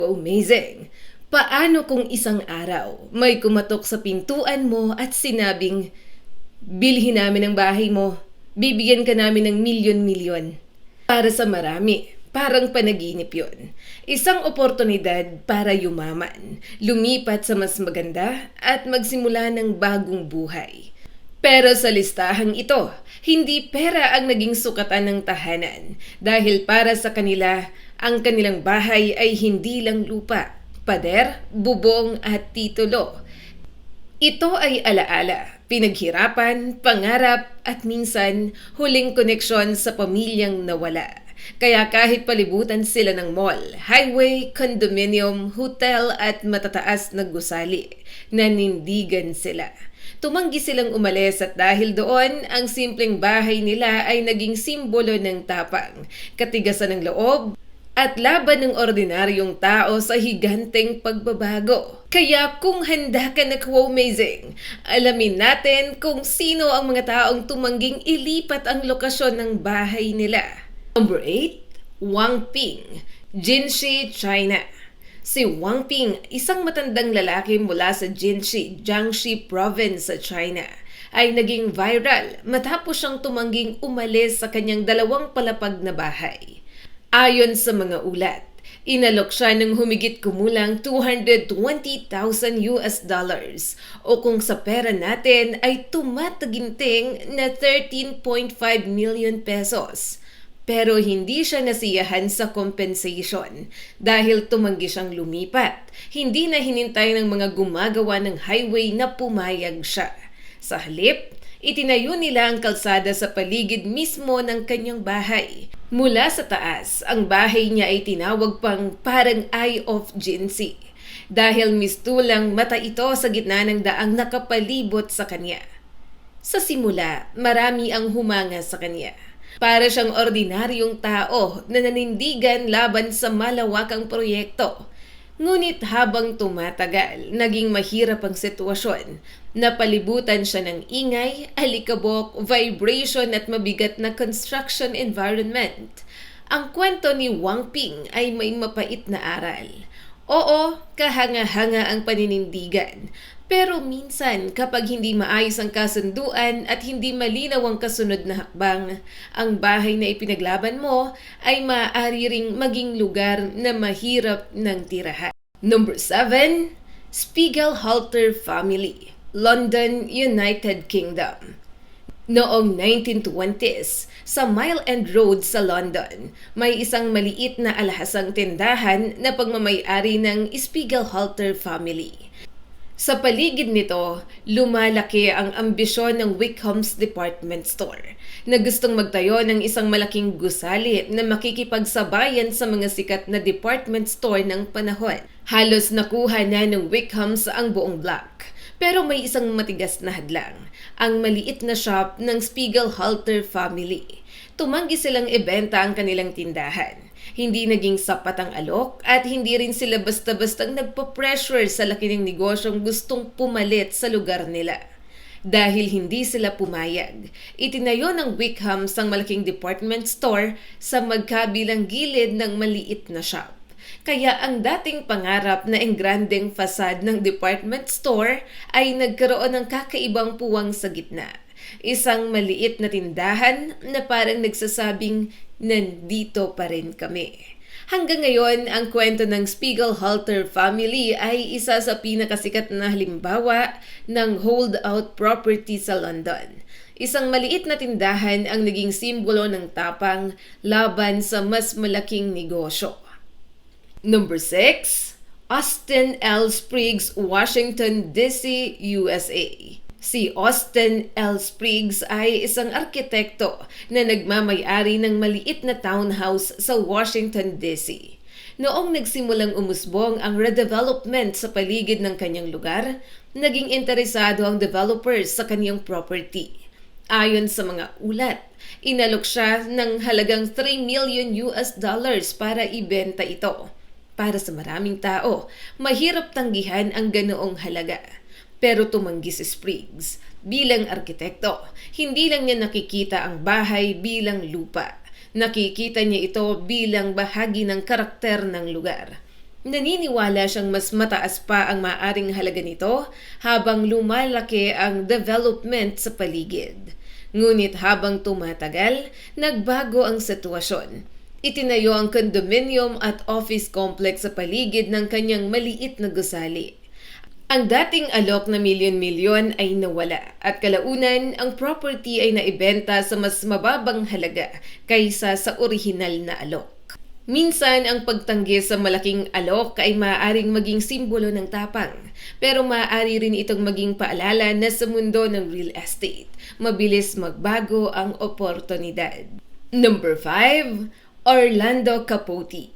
Amazing! Paano kung isang araw may kumatok sa pintuan mo at sinabing, bilhin namin ang bahay mo, bibigyan ka namin ng milyon-milyon? Para sa marami, parang panaginip yon. Isang oportunidad para yumaman, lumipat sa mas maganda at magsimula ng bagong buhay. Pero sa listahang ito, hindi pera ang naging sukatan ng tahanan dahil para sa kanila, ang kanilang bahay ay hindi lang lupa, pader, bubong at titulo. Ito ay alaala, pinaghirapan, pangarap at minsan huling koneksyon sa pamilyang nawala. Kaya kahit palibutan sila ng mall, highway, condominium, hotel at matataas na gusali, nanindigan sila. Tumanggi silang umalis at dahil doon, ang simpleng bahay nila ay naging simbolo ng tapang, katigasan ng loob, at laban ng ordinaryong tao sa higanteng pagbabago. Kaya kung handa ka na amazing, alamin natin kung sino ang mga taong tumangging ilipat ang lokasyon ng bahay nila. Number 8, Wang Ping, Jinshi, China. Si Wang Ping, isang matandang lalaki mula sa Jinshi, Jiangxi Province sa China, ay naging viral matapos siyang tumangging umalis sa kanyang 2 palapag na bahay. Ayon sa mga ulat, inalok siya ng humigit kumulang $220,000 o kung sa pera natin ay tumataginting na 13.5 million pesos. Pero hindi siya nasiyahan sa compensation dahil tumanggi siyang lumipat. Hindi na hinintay ng mga gumagawa ng highway na pumayag siya. Sa halip, itinayo nila ang kalsada sa paligid mismo ng kanyang bahay. Mula sa taas, ang bahay niya ay tinawag pang parang Eye of Jinshi dahil mistulang mata ito sa gitna ng daang nakapalibot sa kanya. Sa simula, marami ang humanga sa kanya. Para siyang ordinaryong tao na nanindigan laban sa malawakang proyekto. Ngunit habang tumatagal, naging mahirap ang sitwasyon. Napalibutan siya ng ingay, alikabok, vibration at mabigat na construction environment. Ang kwento ni Wang Ping ay may mapait na aral. Oo, kahanga-hanga ang paninindigan. Pero minsan, kapag hindi maayos ang kasunduan at hindi malinaw ang kasunod na hakbang, ang bahay na ipinaglaban mo ay maaari ring maging lugar na mahirap ng tirahan. Number 7, Spiegelhalter Family, London, United Kingdom. Noong 1920s, sa Mile End Road sa London, may isang maliit na alahasang tindahan na pagmamay-ari ng Spiegelhalter family. Sa paligid nito, lumalaki ang ambisyon ng Wickham's Department Store na gustong magtayo ng isang malaking gusali na makikipagsabayan sa mga sikat na department store ng panahon. Halos nakuha na ng Wickham's ang buong block. Pero may isang matigas na hadlang, ang maliit na shop ng Spiegelhalter family. Tumanggi silang ibenta ang kanilang tindahan. Hindi naging sapat ang alok at hindi rin sila basta-bastang nagpa-pressure sa laki ng negosyong gustong pumalit sa lugar nila. Dahil hindi sila pumayag, itinayo ng Wickham's ang malaking department store sa magkabilang gilid ng maliit na shop. Kaya ang dating pangarap na engrandeng fasad ng department store ay nagkaroon ng kakaibang puwang sa gitna. Isang maliit na tindahan na parang nagsasabing, nandito pa rin kami. Hanggang ngayon, ang kwento ng Spiegelhalter family ay isa sa pinakasikat na halimbawa ng holdout property sa London. Isang maliit na tindahan ang naging simbolo ng tapang laban sa mas malaking negosyo. Number 6, Austin L. Spriggs, Washington, D.C., USA. Si Austin L. Spriggs ay isang arkitekto na nagmamay-ari ng maliit na townhouse sa Washington, D.C. Noong nagsimulang umusbong ang redevelopment sa paligid ng kanyang lugar, naging interesado ang developers sa kanyang property. Ayon sa mga ulat, inalok siya ng halagang $3 million para ibenta ito. Para sa maraming tao, mahirap tanggihan ang ganoong halaga. Pero tumanggi si Spriggs. Bilang arkitekto, hindi lang niya nakikita ang bahay bilang lupa. Nakikita niya ito bilang bahagi ng karakter ng lugar. Naniniwala siyang mas mataas pa ang maaring halaga nito habang lumalaki ang development sa paligid. Ngunit habang tumatagal, nagbago ang sitwasyon. Itinayo ang condominium at office complex sa paligid ng kanyang maliit na gusali. Ang dating alok na milyon-milyon ay nawala at kalaunan ang property ay naibenta sa mas mababang halaga kaysa sa orihinal na alok. Minsan, ang pagtanggi sa malaking alok ay maaaring maging simbolo ng tapang, pero maaari rin itong maging paalala na sa mundo ng real estate, mabilis magbago ang oportunidad. Number 5. Orlando Capote,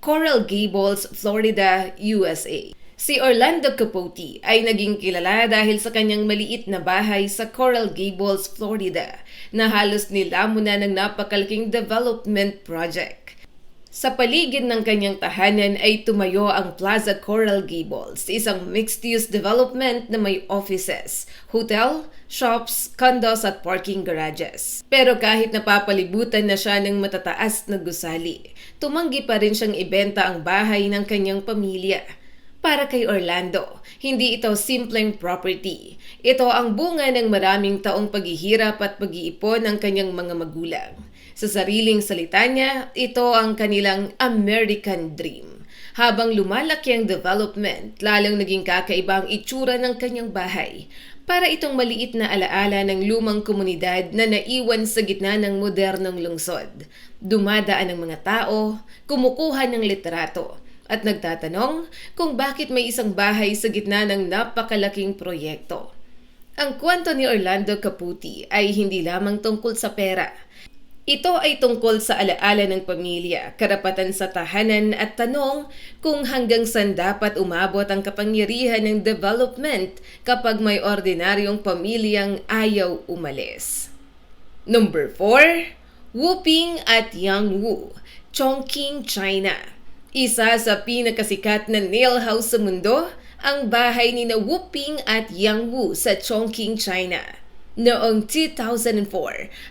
Coral Gables, Florida, USA. Si Orlando Capote ay naging kilala dahil sa kanyang maliit na bahay sa Coral Gables, Florida, na halos nilamunan ng napakalaking development project. Sa paligid ng kanyang tahanan ay tumayo ang Plaza Coral Gables, isang mixed-use development na may offices, hotel, shops, condos at parking garages. Pero kahit napapalibutan na siya ng matataas na gusali, tumanggi pa rin siyang ibenta ang bahay ng kanyang pamilya. Para kay Orlando, hindi ito simpleng property. Ito ang bunga ng maraming taong paghihirap at pag-iipon ng kanyang mga magulang. Sa sariling salita niya, ito ang kanilang American dream. Habang lumalaki ang development, lalong naging kakaiba ang itsura ng kanyang bahay. Para itong maliit na alaala ng lumang komunidad na naiwan sa gitna ng modernong lungsod. Dumadaan ang mga tao, kumukuha ng litrato, at nagtatanong kung bakit may isang bahay sa gitna ng napakalaking proyekto. Ang kwento ni Orlando Capote ay hindi lamang tungkol sa pera. Ito ay tungkol sa alaala ng pamilya, karapatan sa tahanan at tanong kung hanggang saan dapat umabot ang kapangyarihan ng development kapag may ordinaryong pamilyang ayaw umalis. Number 4. Wuping at Yangwu, Chongqing, China. Isa sa pinakasikat na nail house sa mundo, ang bahay ni Wuping at Yangwu sa Chongqing, China. Noong 2004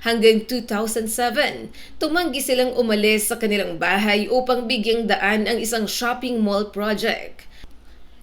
hanggang 2007, tumanggi silang umalis sa kanilang bahay upang bigyang daan ang isang shopping mall project.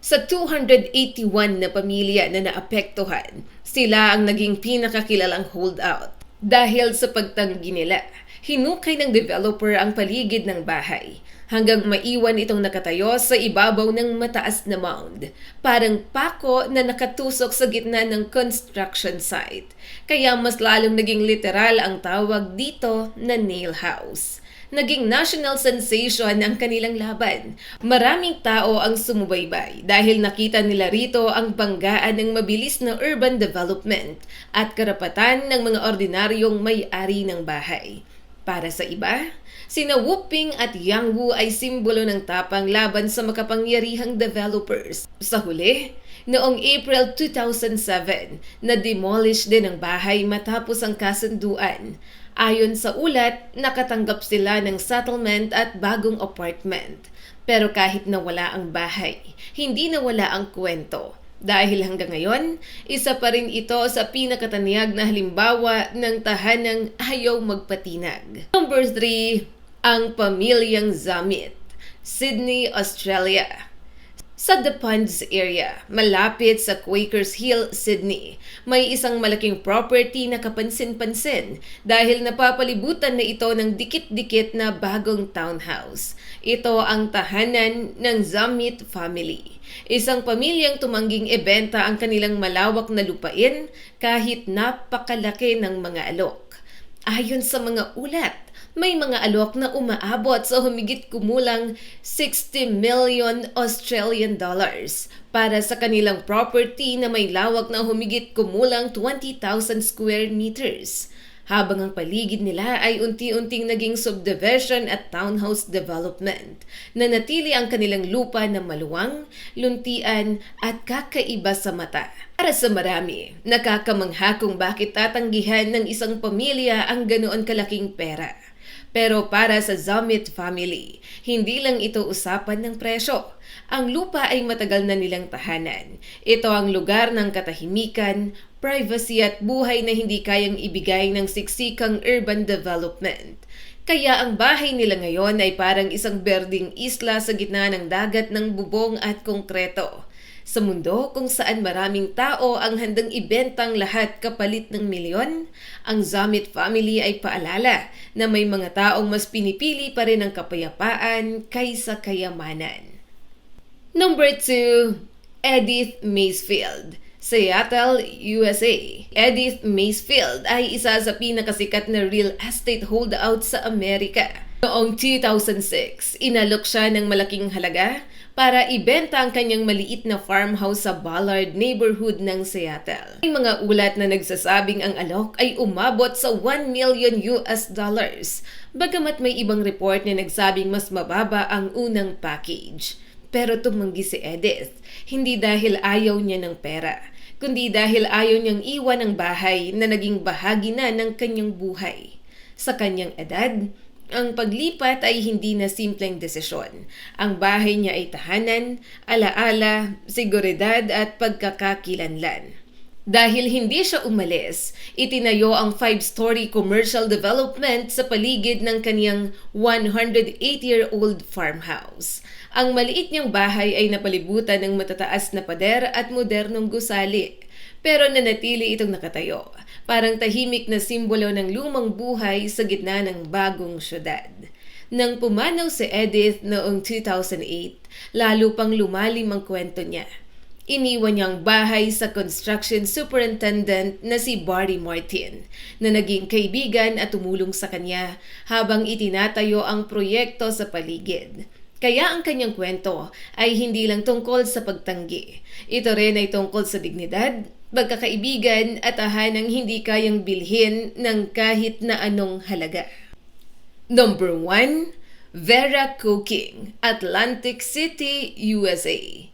Sa 281 na pamilya na naapektuhan, sila ang naging pinakakilalang holdout. Dahil sa pagtanggi nila, hinukay ng developer ang paligid ng bahay hanggang maiwan itong nakatayo sa ibabaw ng mataas na mound, parang pako na nakatusok sa gitna ng construction site. Kaya mas lalong naging literal ang tawag dito na nail house. Naging national sensation ang kanilang laban. Maraming tao ang sumubaybay dahil nakita nila rito ang banggaan ng mabilis na urban development at karapatan ng mga ordinaryong may-ari ng bahay. Para sa iba, sina Wuping at Yangwu ay simbolo ng tapang laban sa makapangyarihang developers. Sa huli, noong April 2007, na-demolish din ang bahay matapos ang kasunduan. Ayon sa ulat, nakatanggap sila ng settlement at bagong apartment. Pero kahit nawala ang bahay, hindi nawala ang kwento. Dahil hanggang ngayon, isa pa rin ito sa pinakataniyag na halimbawa ng tahanang ayaw magpatinag. Number 3. Ang pamilyang Zamit, Sydney, Australia. Sa The Ponds area, malapit sa Quakers Hill, Sydney, may isang malaking property na kapansin-pansin dahil napapalibutan na ito ng dikit-dikit na bagong townhouse. Ito ang tahanan ng Zamit family. Isang pamilyang tumangging ibenta ang kanilang malawak na lupain kahit napakalaki ng mga alok. Ayon sa mga ulat, may mga alok na umaabot sa humigit kumulang 60 million Australian dollars para sa kanilang property na may lawak na humigit kumulang 20,000 square meters. Habang ang paligid nila ay unti-unting naging subdivision at townhouse development, nanatili ang kanilang lupa na maluwang, luntian at kakaiba sa mata. Para sa marami, nakakamangha kung bakit tatanggihan ng isang pamilya ang ganoon kalaking pera. Pero para sa Zamit family, hindi lang ito usapan ng presyo. Ang lupa ay matagal na nilang tahanan. Ito ang lugar ng katahimikan, privacy at buhay na hindi kayang ibigay ng siksikang urban development. Kaya ang bahay nila ngayon ay parang isang berdeng isla sa gitna ng dagat ng bubong at konkreto. Sa mundo kung saan maraming tao ang handang ibentang lahat kapalit ng milyon, ang Zamit family ay paalala na may mga taong mas pinipili pa rin ang kapayapaan kaysa kayamanan. Number 2, Edith Macefield. Seattle, USA. Edith Macefield ay isa sa pinakasikat na real estate holdout sa Amerika. Noong 2006, inalok siya ng malaking halaga para ibenta ang kanyang maliit na farmhouse sa Ballard neighborhood ng Seattle. May mga ulat na nagsasabing ang alok ay umabot sa $1 million. Bagamat may ibang report na nagsabing mas mababa ang unang package. Pero tumanggi si Edith, hindi dahil ayaw niya ng pera, kundi dahil ayaw niyang iwan ang bahay na naging bahagi na ng kanyang buhay. Sa kanyang edad, ang paglipat ay hindi na simpleng desisyon. Ang bahay niya ay tahanan, alaala, seguridad at pagkakakilanlan. Dahil hindi siya umalis, itinayo ang 5-story commercial development sa paligid ng kaniyang 108-year-old farmhouse. Ang maliit niyang bahay ay napalibutan ng matataas na pader at modernong gusali. Pero nanatili itong nakatayo, parang tahimik na simbolo ng lumang buhay sa gitna ng bagong syudad. Nang pumanaw si Edith noong 2008, lalo pang lumalim ang kwento niya. Iniwan niya ang bahay sa construction superintendent na si Barry Martin, na naging kaibigan at tumulong sa kanya habang itinatayo ang proyekto sa paligid. Kaya ang kanyang kwento ay hindi lang tungkol sa pagtanggi. Ito rin ay tungkol sa dignidad, pagkakaibigan at tahanang hindi kayang bilhin ng kahit na anong halaga. Number 1, Vera Cooking, Atlantic City, USA.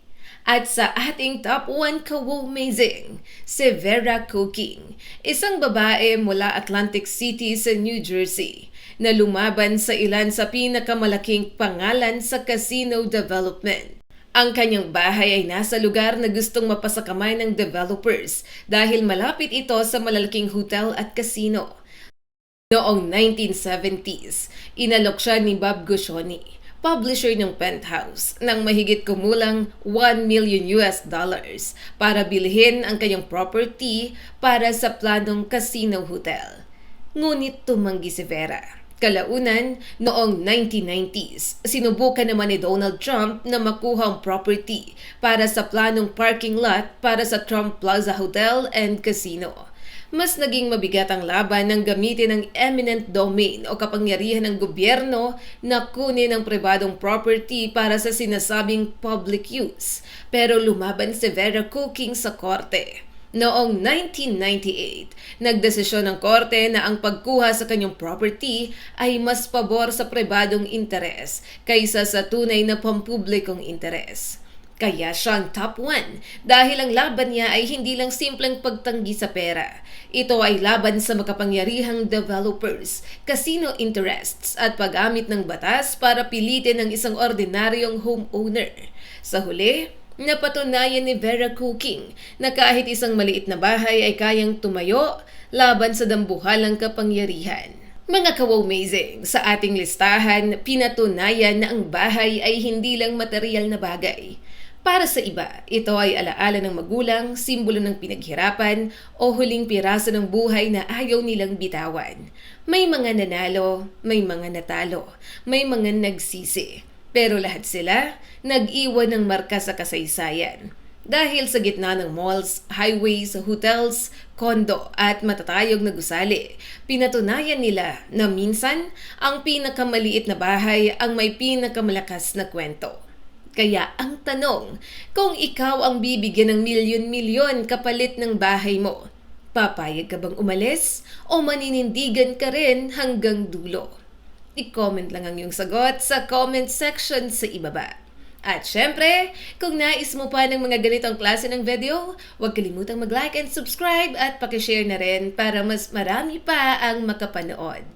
At sa ating top 1 ka-womazing, si Vera Cooking, isang babae mula Atlantic City sa New Jersey, na lumaban sa ilan sa pinakamalaking pangalan sa casino development. Ang kanyang bahay ay nasa lugar na gustong mapasakamay ng developers dahil malapit ito sa malalaking hotel at casino. Noong 1970s, inalok siya ni Bob Guccione, publisher ng Penthouse, ng mahigit kumulang $1 million para bilhin ang kanyang property para sa planong casino hotel. Ngunit tumanggi si Vera. Kalaunan, noong 1990s, sinubukan naman ni Donald Trump na makuha ang property para sa planong parking lot para sa Trump Plaza Hotel and Casino. Mas naging mabigat ang laban ng gamitin ng eminent domain o kapangyarihan ng gobyerno na kunin ang pribadong property para sa sinasabing public use. Pero lumaban si Vera Cooking sa korte. Noong 1998, nagdesisyon ng korte na ang pagkuha sa kanyang property ay mas pabor sa pribadong interes kaysa sa tunay na pampublikong interes. Kaya siyang top 1 dahil ang laban niya ay hindi lang simpleng pagtanggi sa pera. Ito ay laban sa makapangyarihang developers, casino interests at paggamit ng batas para pilitin ang isang ordinaryong homeowner. Sa huli, napatunayan ni Vera Cooking na kahit isang maliit na bahay ay kayang tumayo laban sa dambuhalang kapangyarihan. Mga ka-womazing, sa ating listahan, pinatunayan na ang bahay ay hindi lang material na bagay. Para sa iba, ito ay alaala ng magulang, simbolo ng pinaghirapan o huling piraso ng buhay na ayaw nilang bitawan. May mga nanalo, may mga natalo, may mga nagsisi. Pero lahat sila nag-iwan ng marka sa kasaysayan. Dahil sa gitna ng malls, highways, hotels, kondo at matatayog na gusali, pinatunayan nila na minsan ang pinakamaliit na bahay ang may pinakamalakas na kwento. Kaya ang tanong, kung ikaw ang bibigyan ng milyon-milyon kapalit ng bahay mo, papayag ka bang umalis o maninindigan ka rin hanggang dulo? I-comment lang ang iyong sagot sa comment section sa ibaba. At syempre, kung nais mo pa ng mga ganitong klase ng video, huwag kalimutang mag-like and subscribe at pakishare na rin para mas marami pa ang makapanood.